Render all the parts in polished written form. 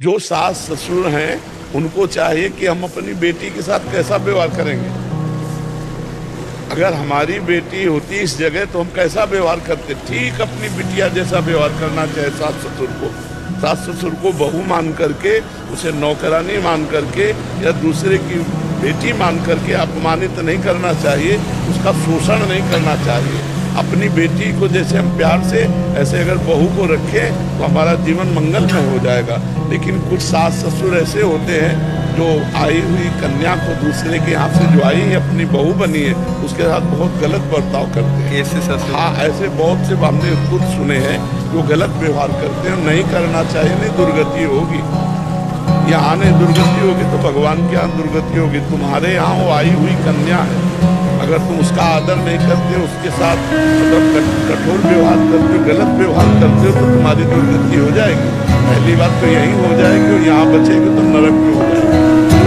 जो सास ससुर हैं उनको चाहिए कि हम अपनी बेटी के साथ कैसा व्यवहार करेंगे। अगर हमारी बेटी होती इस जगह तो हम कैसा व्यवहार करते, ठीक अपनी बिटिया जैसा व्यवहार करना चाहिए सास ससुर को। सास ससुर को बहू मान करके, उसे नौकरानी मान करके या दूसरे की बेटी मान करके अपमानित नहीं करना चाहिए, उसका शोषण नहीं करना चाहिए। अपनी बेटी को जैसे हम प्यार से ऐसे अगर बहू को रखें तो हमारा जीवन मंगलमय हो जाएगा। लेकिन कुछ सास ससुर ऐसे होते हैं जो आई हुई कन्या को दूसरे के यहाँ से जो आई है अपनी बहू बनी है उसके साथ बहुत गलत बर्ताव करते हैं। ऐसे ससुर? हाँ, ऐसे बहुत से हमने खुद सुने हैं जो गलत व्यवहार करते हैं। नहीं करना चाहिए, नहीं दुर्गति होगी। यहाँ नहीं दुर्गति होगी तो भगवान के यहाँ दुर्गति होगी। तुम्हारे यहाँ वो आई हुई कन्या है, अगर तुम उसका आदर नहीं करते, उसके साथ मतलब कठोर व्यवहार करते हो, गलत व्यवहार करते हो तो तुम्हारी दुर्गति हो जाएगी। पहली बात तो यही हो जाएगी और यहाँ बचेगी तो नरक में हो जाएगी।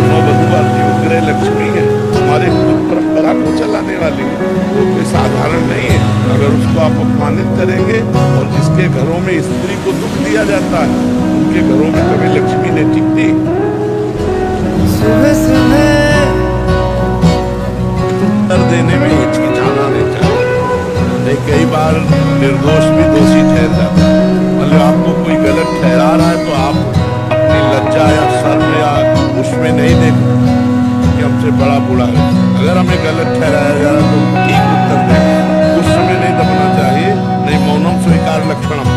नववधू उग्र लक्ष्मी है, हमारे कुल परंपरा को चलाने वाली है, वो कोई साधारण नहीं है। अगर उसको आप अपमानित करेंगे, और जिसके घरों में स्त्री को दुख दिया जाता है उनके घरों में कभी लक्ष्मी नहीं टिकती। उत्तर देने में हिचकिचाना नहीं चाहिए। नहीं, कई बार निर्दोष भी दोषी ठहर जाता है। मतलब आपको कोई गलत ठहरा रहा है तो आप अपनी लज्जा या शर्म या उसमें नहीं देखो कि हमसे बड़ा बूढ़ा है। अगर हमें गलत ठहराया जा रहा तो ठीक उत्तर दें, उस समय नहीं दबना चाहिए। नहीं, मौनम स्वीकार लक्षणम,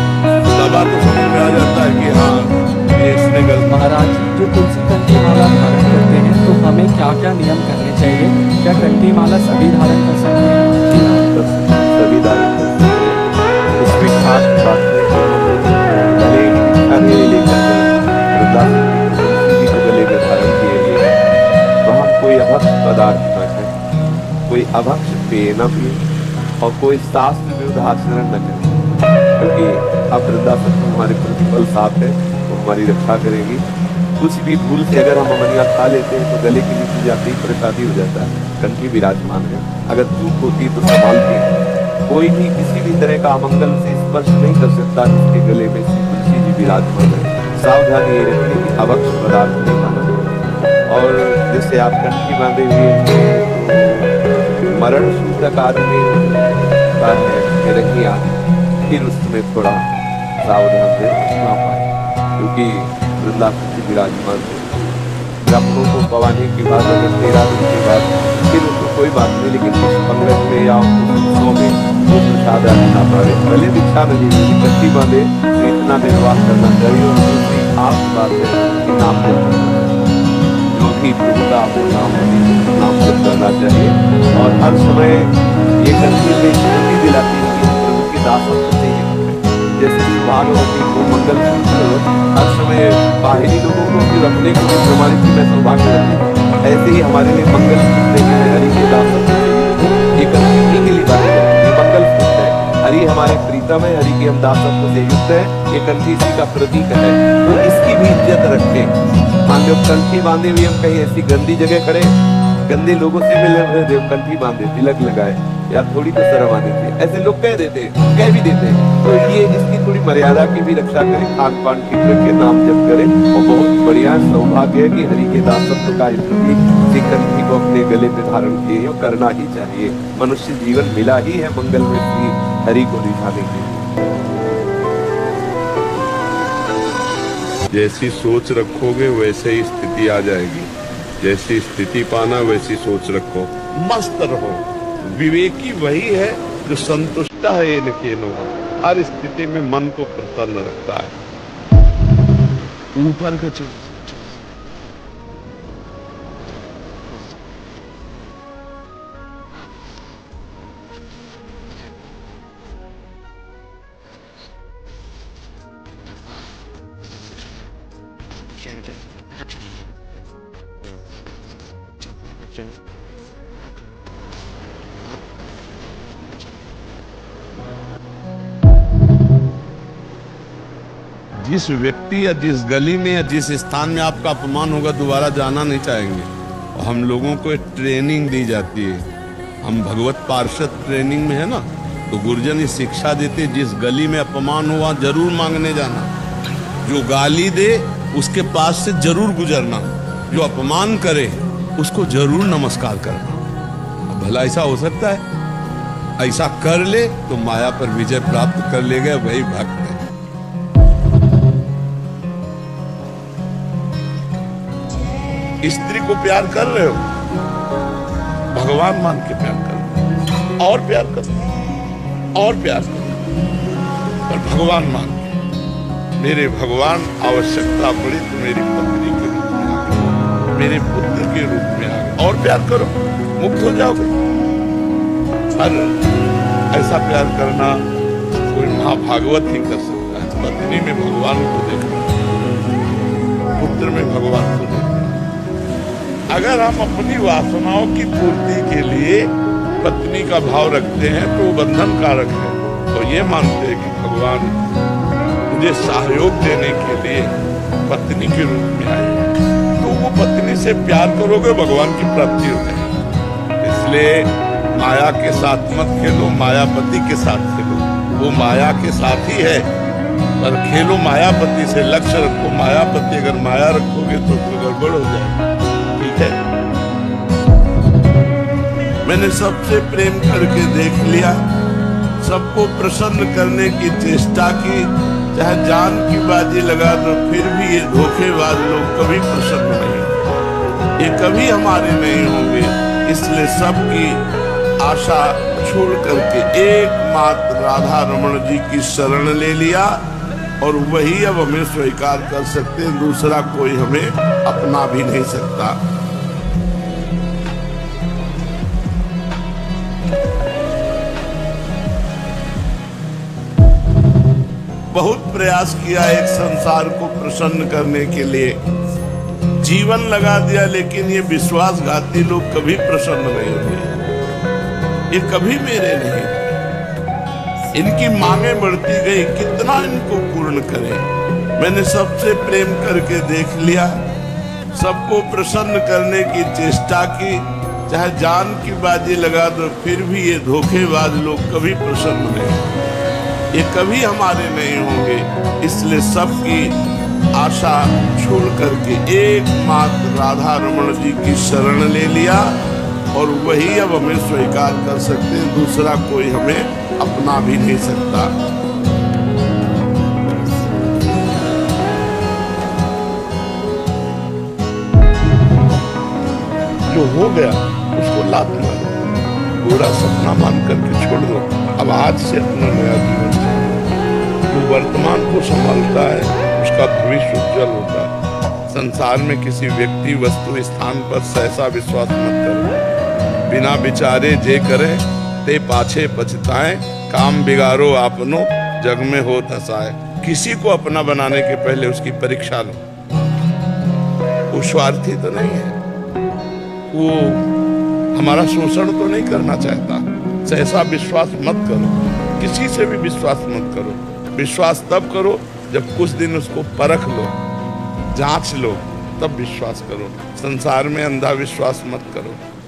दबा तो समझ में आ जाता है कि हाँ ये इसने गलत। महाराज, जो तुलसी कंठी माला धारण करते हैं तो हमें क्या क्या नियम करने चाहिए? क्या कंठी माला सभी धारण कर सकते हैं? सभी धारण कर सकते हैं। उसमें खास बात है गले लेकर किसी को गले में धारण किए लिए तो हम कोई अभक्ष पदार्थ न खाएं, कोई अभक्ष पेय न पिए और कोई शास्त्र विरुद्ध आचरण न करें, क्योंकि अब वृद्धाश्रम हमारे प्रिंसिपल साथ है, वो हमारी रक्षा करेगी। कुछ भी भूल से अगर हम अमनिया खा लेते हैं तो गले के नीचे जाते ही प्रसादी हो जाता है। कंठी विराजमान है, अगर चूक होती तो संभालते हैं। कोई भी किसी भी तरह का अमंगल से स्पर्श नहीं कर सकता जिसके गले में तुलसी जी विराजमान है। सावधानी ये रखनी कि अभक्ष पदार्थ नहीं खाना। और जैसे आप कंठी बांधे हुए तो मरण सूतक आदमी का है रंगी आदमी, फिर उसमें थोड़ा सावधान से ना पाए, क्योंकि वृंदावन की विराजमान है। ब्राह्मणों को पवाने के बाद अगर 13 दिन के बाद फिर उसको कोई बात नहीं, लेकिन कुछ पंगत में या उत्सव में वो प्रसाद ना पावे, पहले दीक्षा नहीं होगी, कंठी बांधे तो इतना निर्वाह करना चाहिए। और दूसरी खास बात है कि नाम जप, जो भी प्रभु का नाम जप करना चाहिए। और हर समय ये कंठी में स्मृति दिलाती है कि प्रभु की दासत्व से जैसे भागवती को मंगल हर समय बाहरी लोगों को भी रखने को भी प्रमाणित की मैं सौभाग्य रखती, ऐसे ही हमारे लिए मंगल सूत्र है। हरि के दास ये कंठी के लिए बात है, ये मंगल सूत्र है। हरि हमारे प्रीतम है, हरि के हम दासत्व से युक्त है, ये कंठी इसी का प्रतीक है, तो इसकी भी इज्जत रखें। मान लो कंठी बांधे हुए हम कहीं ऐसी गंदी जगह खड़े, गंदे लोगों से मिल रहे, कंठी बांधे, तिलक लगाए, या थोड़ी तो शर्म आनी चाहिए, ऐसे लोग कह देते हैं, कह भी देते हैं। तो ये इसकी थोड़ी मर्यादा की भी रक्षा करें, खान पान की के नाम जप करें। और बहुत बढ़िया सौभाग्य है कि हरि के दासत्व का इसी कंठी को अपने गले में धारण किए करना ही चाहिए। मनुष्य जीवन मिला ही है मंगल में श्री हरि को दिखाने के लिए। जैसी सोच रखोगे वैसे ही स्थिति आ जाएगी। जैसी स्थिति पाना वैसी सोच रखो, मस्त रहो। विवेकी वही है जो संतुष्ट है इन केनो, हर स्थिति में मन को प्रसन्न रखता है। ऊपर का जिस व्यक्ति या जिस गली में या जिस स्थान में आपका अपमान होगा दोबारा जाना नहीं चाहेंगे। और हम लोगों को ट्रेनिंग दी जाती है, हम भगवत पार्षद ट्रेनिंग में है ना, तो गुरुजन ये शिक्षा देते जिस गली में अपमान हो वहां जरूर मांगने जाना। जो गाली दे उसके पास से जरूर गुजरना, जो अपमान करे उसको जरूर नमस्कार करना। भला ऐसा हो सकता है? ऐसा कर ले तो माया पर विजय प्राप्त कर लेगा, वही भक्त है। स्त्री को प्यार कर रहे हो, भगवान मान के प्यार करो, और प्यार करो, और प्यार करो, पर भगवान मान के। मेरे भगवान आवश्यकता पड़ी तो मेरी पत्नी के रूप में आ गए, मेरे पुत्र के रूप में आ गए, और प्यार करो, मुक्त हो जाओगे। पर ऐसा प्यार करना कोई महाभागवत ही कर सकता है। पत्नी में भगवान को देखना, पुत्र में भगवान को देखना। अगर हम अपनी वासनाओं की पूर्ति के लिए पत्नी का भाव रखते हैं तो वो बंधन कारक है, और ये मानते हैं कि भगवान मुझे सहयोग देने के लिए पत्नी के रूप में आए, तो वो पत्नी से प्यार करोगे, भगवान की प्राप्ति हो जाएगी। इसलिए माया के साथ मत खेलो, मायापति के साथ खेलो। वो माया के साथ ही है, पर खेलो मायापति से, लक्ष्य रखो मायापति। अगर माया रखोगे तो गड़बड़ हो जाएगी। ठीक है, मैंने सबसे प्रेम करके देख लिया, सबको प्रसन्न करने की चेष्टा की, चाहे जान की बाजी लगा दो, फिर भी ये धोखेबाज लोग कभी प्रसन्न नहीं, ये कभी हमारे नहीं होंगे। इसलिए सबकी आशा छोड़ करके एकमात्र राधा रमण जी की शरण ले लिया, और वही अब हमें स्वीकार कर सकते हैं, दूसरा कोई हमें अपना भी नहीं सकता। बहुत प्रयास किया एक संसार को प्रसन्न करने के लिए, जीवन लगा दिया, लेकिन ये विश्वासघाती लोग कभी प्रसन्न नहीं हुए। ये कभी मेरे नहीं, इनकी मांगे बढ़ती गई, कितना इनको पूर्ण करें। मैंने सबसे प्रेम करके देख लिया, सबको प्रसन्न करने की चेष्टा की, चाहे जान की बाजी लगा दो, फिर भी ये धोखेबाज लोग कभी प्रसन्न नहीं, ये कभी हमारे नहीं होंगे। इसलिए सबकी आशा छोड़ करके एकमात्र राधा रमण जी की शरण ले लिया, और वही अब हमें स्वीकार कर सकते हैं, दूसरा कोई हमें अपना भी नहीं सकता। जो हो गया उसको लात मारो, पूरा सपना मान करके छोड़ दो। अब आज से अपना नया जीवन जो वर्तमान को संभालता है उसका भविष्य उज्जवल होता है। संसार में किसी व्यक्ति, वस्तु, स्थान पर सहसा विश्वास मत करो। बिना विचारे जे करे ते पाछे पछताए, काम बिगाड़ो आपनो जग में हो धसाए। किसी को अपना बनाने के पहले उसकी परीक्षा लो। वो स्वार्थी तो नहीं है, वो हमारा शोषण तो नहीं करना चाहता। सहसा विश्वास मत करो, किसी से भी विश्वास मत करो। विश्वास तब करो जब कुछ दिन उसको परख लो, जांच लो, तब विश्वास करो। संसार में अंधा विश्वास मत करो।